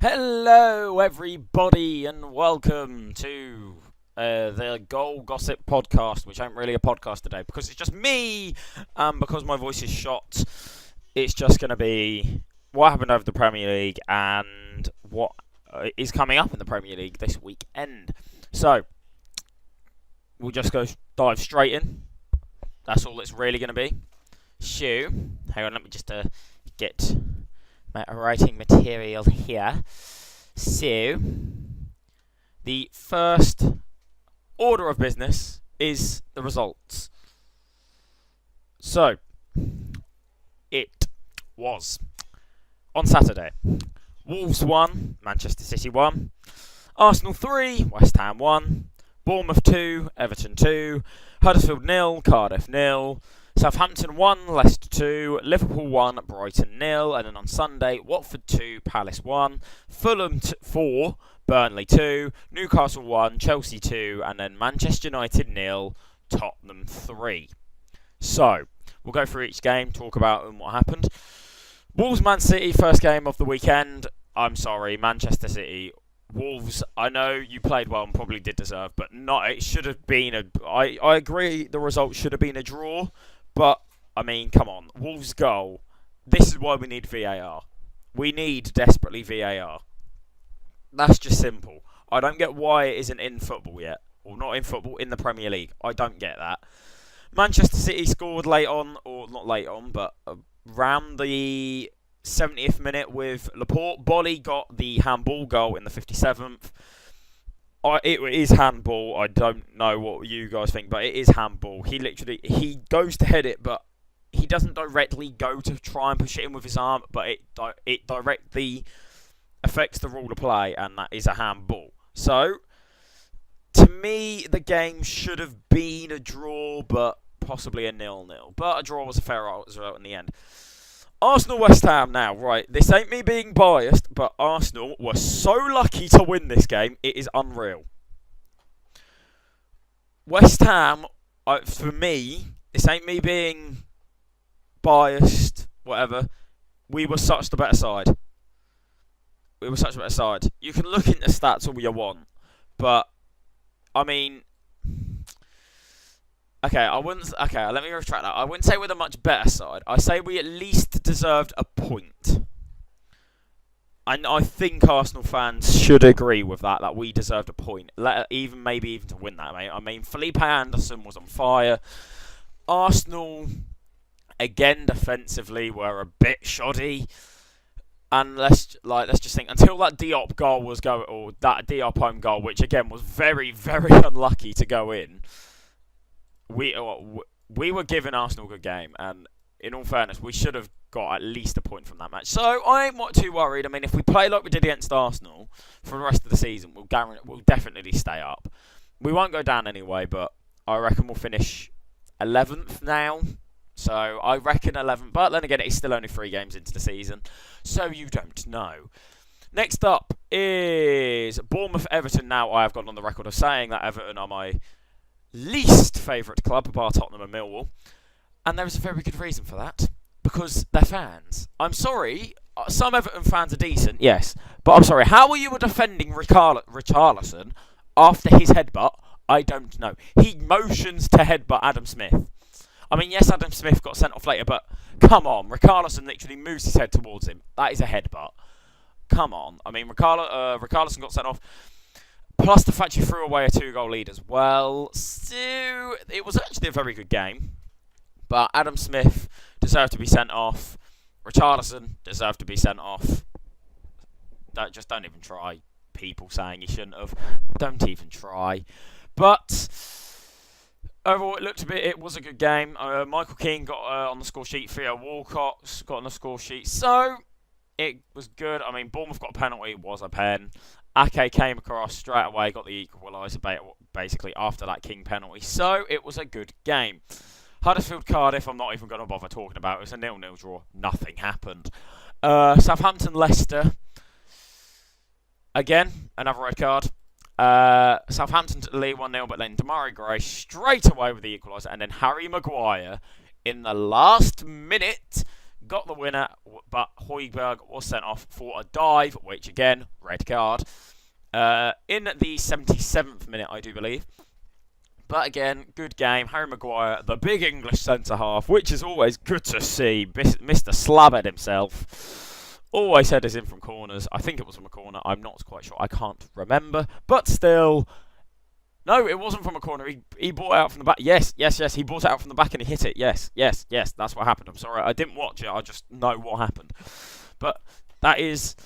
Hello, everybody, and welcome to the Goal Gossip podcast, which ain't really a podcast today because it's just me, and because my voice is shot, it's just going to be what happened over the Premier League and what is coming up in the Premier League this weekend. So, we'll just dive straight in. That's all it's really going to be. Hang on, let me just get my writing material here. So, the first order of business is the results. So, it was on Saturday. Wolves 1, Manchester City 1, Arsenal 3, West Ham 1, Bournemouth 2, Everton 2, Huddersfield 0, Cardiff 0, Southampton 1, Leicester 2, Liverpool 1, Brighton 0, and then on Sunday, Watford 2, Palace 1, Fulham 4, Burnley 2, Newcastle 1, Chelsea 2, and then Manchester United 0, Tottenham 3. So, we'll go through each game, talk about what happened. Wolves Man City, first game of the weekend. I'm sorry, Manchester City. Wolves, I know you played well and probably did deserve, but not. It should have been I agree the result should have been a draw. But, I mean, come on. Wolves' goal. This is why we need VAR. We need desperately VAR. That's just simple. I don't get why it isn't in football yet. Or not in football, in the Premier League. I don't get that. Manchester City scored late on, or not late on, but around the 70th minute with Laporte. Bolly got the handball goal in the 57th. It is handball. I don't know what you guys think, but it is handball. He goes to head it, but he doesn't directly go to try and push it in with his arm, but it directly affects the rule of play, and that is a handball. So, to me, the game should have been a draw, but possibly a 0-0. But a draw was a fair result in the end. Arsenal West Ham now, right, this ain't me being biased, but Arsenal were so lucky to win this game, it is unreal. West Ham, for me, this ain't me being biased, whatever, we were such the better side. You can look into stats all you want, but, I mean, let me retract that. I wouldn't say we're the much better side. I say we at least deserved a point. And I think Arsenal fans should agree with that we deserved a point. Maybe even to win that, mate. I mean, Felipe Anderson was on fire. Arsenal, again, defensively, were a bit shoddy. And let's just think, until that Diop goal or that Diop home goal, which again was very, very unlucky to go in. We were giving Arsenal a good game, and in all fairness, we should have got at least a point from that match. So I ain't too worried. I mean, if we play like we did against Arsenal for the rest of the season, we'll definitely stay up. We won't go down anyway, but I reckon we'll finish 11th now. So I reckon 11th, but then again, it's still only 3 games into the season, so you don't know. Next up is Bournemouth-Everton. Now, I have gone on the record of saying that Everton are my least favourite club, bar Tottenham and Millwall. And there is a very good reason for that. Because they're fans. I'm sorry, some Everton fans are decent, yes. But I'm sorry, how are you defending Richarlison after his headbutt? I don't know. He motions to headbutt Adam Smith. I mean, yes, Adam Smith got sent off later, but come on. Richarlison literally moves his head towards him. That is a headbutt. Come on. I mean, Richarlison got sent off. Plus the fact you threw away a 2-goal lead as well. So, it was actually a very good game. But Adam Smith deserved to be sent off. Richarlison deserved to be sent off. Don't even try. People saying he shouldn't have. Don't even try. But overall, it was a good game. Michael Keane got on the score sheet. Theo Walcott got on the score sheet. So, it was good. I mean, Bournemouth got a penalty. It was a pen. Ake came across straight away, got the equaliser basically after that King penalty. So, it was a good game. Huddersfield-Cardiff, I'm not even going to bother talking about. It was a 0-0 draw. Nothing happened. Southampton-Leicester. Again, another red card. Southampton to the lead 1-0, but then Demarai Gray straight away with the equaliser. And then Harry Maguire, in the last minute, got the winner, but Højbjerg was sent off for a dive, which again, red card, in the 77th minute, I do believe. But again, good game. Harry Maguire, the big English centre-half, which is always good to see. Mr. Slabhead himself. Always headers in from corners. I think it was from a corner. I'm not quite sure. I can't remember. But still... No, it wasn't from a corner. He brought it out from the back. Yes. He brought it out from the back and he hit it. Yes. That's what happened. I'm sorry. I didn't watch it. I just know what happened. But that is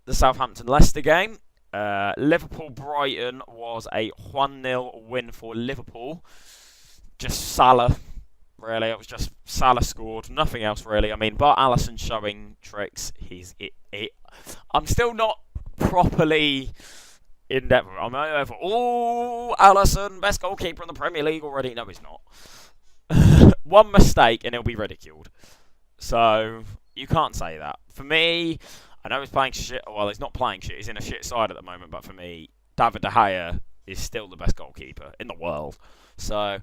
the Southampton-Leicester game. Liverpool-Brighton was a 1-0 win for Liverpool. Just Salah, really. It was just Salah scored. Nothing else, really. I mean, but Alisson showing tricks. I'm still not properly... in depth. I'm over. Oh, Alisson, best goalkeeper in the Premier League already. No, he's not. One mistake and he'll be ridiculed. So, you can't say that. For me, I know he's playing shit. Well, he's not playing shit. He's in a shit side at the moment. But for me, David De Gea is still the best goalkeeper in the world. So,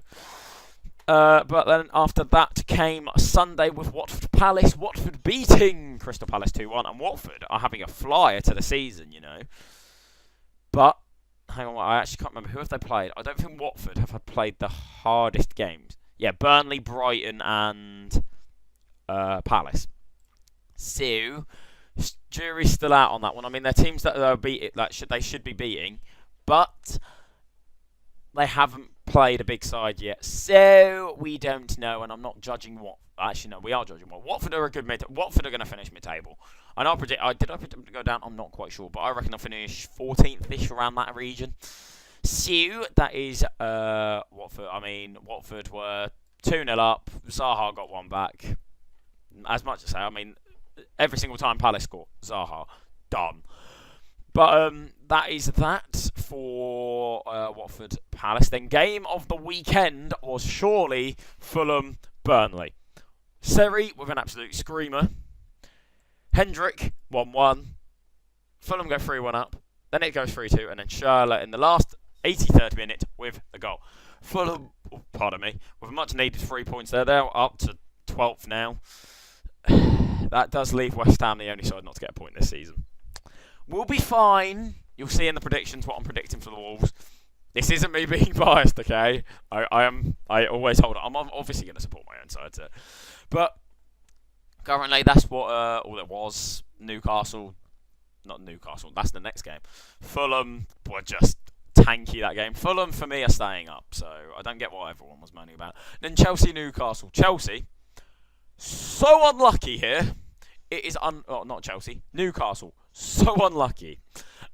but then after that came Sunday with Watford Palace. Watford beating Crystal Palace 2-1. And Watford are having a flyer to the season, you know. But, hang on, I actually can't remember. Who have they played? I don't think Watford have played the hardest games. Yeah, Burnley, Brighton, and Palace. So, jury's still out on that one. I mean, they're teams that they should be beating. But, they haven't played a big side yet. So, we don't know, and I'm not judging what... Actually, no, we are judging what. Watford are a good mid... Watford are going to finish mid-table. And I'll predict... Did I predict them to go down? I'm not quite sure. But I reckon they'll finish 14th-ish around that region. So, that is Watford. I mean, Watford were 2-0 up. Zaha got one back. As much as say, I mean, every single time Palace score, Zaha, done. But that is that for Watford Palace. Then game of the weekend was surely Fulham Burnley. Seri with an absolute screamer. Hendrick 1-1. Fulham go 3-1 up. Then it goes 3-2. And then Schürrle in the last 83rd minute with the goal. Fulham, with a much needed 3 points there. They're up to 12th now. That does leave West Ham the only side not to get a point this season. We'll be fine. You'll see in the predictions what I'm predicting for the Wolves. This isn't me being biased, okay? I always hold it. I'm obviously going to support my own side, so. But currently, that's what all it was. Newcastle, not Newcastle. That's the next game. Fulham were just tanky that game. Fulham for me are staying up, so I don't get what everyone was moaning about. Then Chelsea, Newcastle. Chelsea, so unlucky here. It is not Chelsea. Newcastle, so unlucky.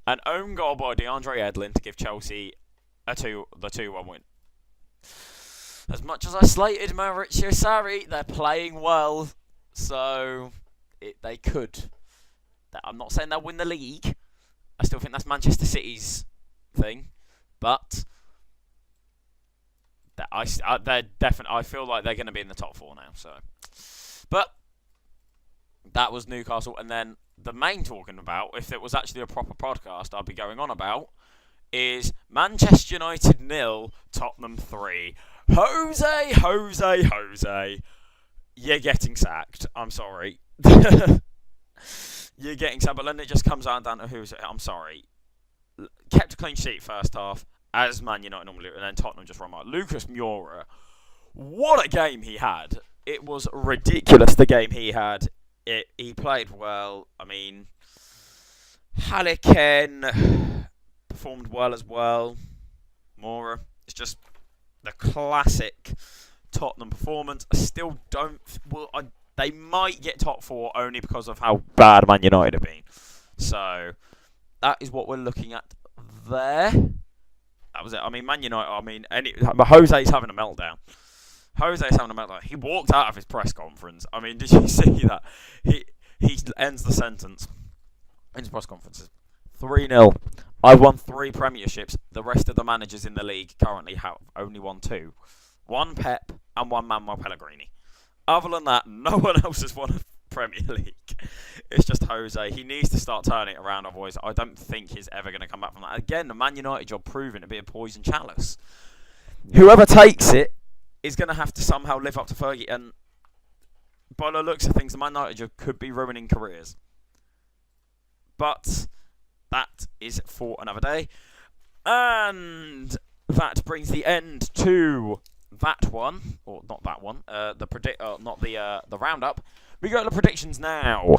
An own goal by DeAndre Edlin to give Chelsea the 2-1 win. As much as I slated Maurizio Sarri, they're playing well, so they could. I'm not saying they'll win the league. I still think that's Manchester City's thing, but they're definitely. I feel like they're going to be in the top 4 now. So, but that was Newcastle, and then the main talking about, if it was actually a proper podcast, I'd be going on about, is Manchester United 0, Tottenham 3. Jose, you're getting sacked. I'm sorry. You're getting sacked, but then it just comes down to who's it. I'm sorry. Kept a clean sheet first half, as Man United normally do, and then Tottenham just run out. Lucas Moura, what a game he had. It was ridiculous, the game he had. He played well. I mean, Halliken performed well as well. Moura, it's just the classic Tottenham performance. I still don't... they might get top 4 only because of how bad Man United have been. So, that is what we're looking at there. That was it. I mean, Man United... Jose's having a meltdown. He walked out of his press conference. I mean, did you see that? He ends the sentence in his press conferences. 3-0. I've won 3 premierships. The rest of the managers in the league currently have only won 2. 1 Pep and 1 Manuel Pellegrini. Other than that, no one else has won a Premier League. It's just Jose. He needs to start turning it around, otherwise I don't think he's ever going to come back from that. Again, the Man United job proving to be a poison chalice. Whoever takes it is going to have to somehow live up to Fergie. And by the looks of things, the Man United could be ruining careers. But that is for another day. And that brings the end to that one, or not that one. The roundup. We go to the predictions now.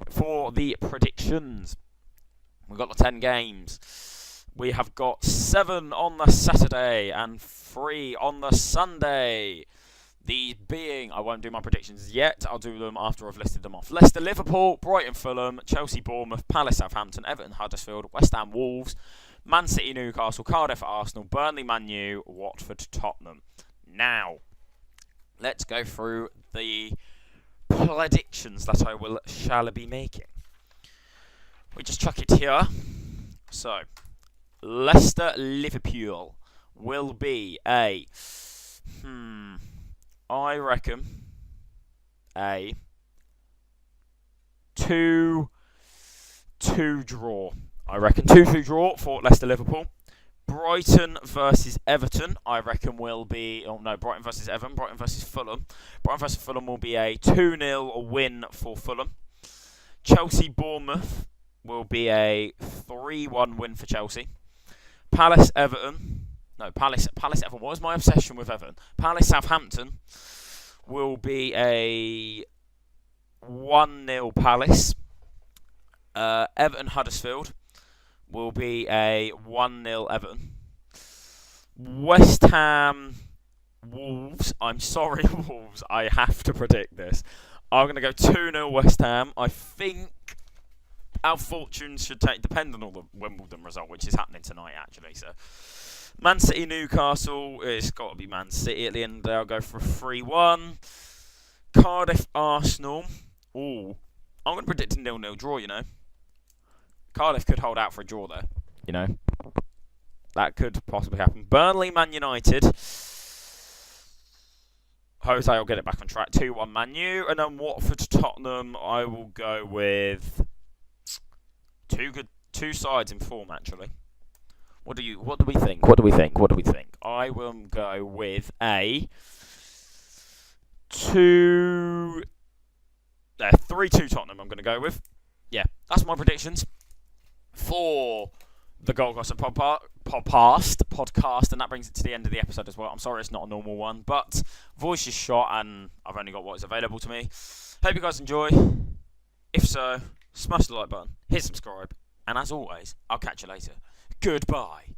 For the predictions, we've got the 10 games. We have got 7 on the Saturday and 3 on the Sunday. These being, I won't do my predictions yet, I'll do them after I've listed them off. Leicester, Liverpool, Brighton, Fulham, Chelsea, Bournemouth, Palace, Southampton, Everton, Huddersfield, West Ham, Wolves, Man City, Newcastle, Cardiff, Arsenal, Burnley, Man U, Watford, Tottenham. Now, let's go through the predictions that I shall be making. We just chuck it here. So, Leicester, Liverpool will be a... I reckon a 2-2 draw. I reckon 2-2 draw for Leicester Liverpool. Brighton versus Everton, I reckon will be... Oh no, Brighton versus Everton. Brighton versus Fulham. Brighton versus Fulham will be a 2-0 win for Fulham. Chelsea Bournemouth will be a 3-1 win for Chelsea. Palace Everton. No, Palace Everton. What was my obsession with Everton? Palace Southampton will be a 1-0 Palace. Everton Huddersfield will be a 1-0 Everton. West Ham Wolves. I'm sorry, Wolves. I have to predict this. I'm going to go 2-0 West Ham. I think our fortunes should depend on the Wimbledon result, which is happening tonight, actually. So, Man City Newcastle. It's got to be Man City at the end of the day. I'll go for a 3-1. Cardiff Arsenal. Ooh. I'm going to predict a 0-0 draw, you know. Cardiff could hold out for a draw there, you know. That could possibly happen. Burnley, Man United. Jose will get it back on track. 2-1 Man U. And then Watford, Tottenham. I will go with two sides in form, actually. What do we think? I will go with a 3-2 Tottenham. I'm going to go with. Yeah, that's my predictions for the Gold Gossip podcast, and that brings it to the end of the episode as well. I'm sorry it's not a normal one, but voice is shot and I've only got what is available to me. Hope you guys enjoy. If so, smash the like button, hit subscribe, and as always, I'll catch you later. Goodbye.